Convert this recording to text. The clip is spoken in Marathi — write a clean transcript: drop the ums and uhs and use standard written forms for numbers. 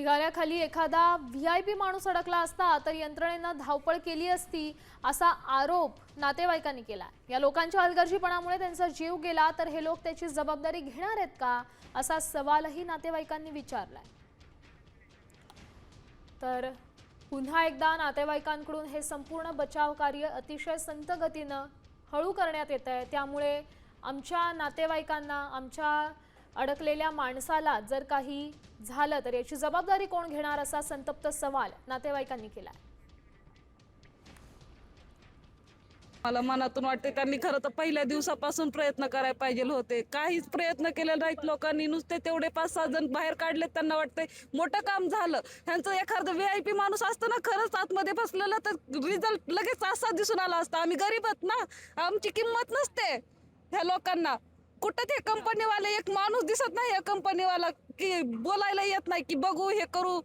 ढिगाऱ्याखाली एखादा व्हीआयपी माणूस अडकला असता तर यंत्रणेनं धावपळ केली असती असा आरोप नातेवाईकांनी केला। या लोकांच्या हलगर्जीपणामुळे त्यांचा जीव गेला तर हे लोक त्याची जबाबदारी घेणार आहेत का असा सवालही नातेवाईकांनी विचारलाय। तर पुन्हा एकदा नातेवाईकांकडून हे संपूर्ण बचाव कार्य अतिशय संत गतीने हळू करण्यात येत आहे। त्यामुळे आमच्या नातेवाईकांना, आमच्या अडकलेल्या माणसाला जर काही झालं तर याची जबाबदारी कोण घेणार असा संतप्त सवाल नातेवाईकांनी केला। मला मनातून वाटते त्यांनी खरं तर पहिल्या दिवसापासून प्रयत्न करायला पाहिजे होते। काहीच प्रयत्न केले नाहीत लोकांनी, नुसते तेवढे 5-6 जण बाहेर काढले। त्यांना वाटतंय मोठं काम झालं। ह्यांचं एखादं व्हीआयपी माणूस असतं ना खरंच आतमध्ये बसलेलं तर रिझल्ट लगेच असा दिसून आला असता। आम्ही गरीब आहोत ना, आमची किंमत नसते ह्या लोकांना। कुठं ते कंपनीवाले एक माणूस दिसत नाही, या कंपनीवाला की बोलायला येत नाही की बघू हे करू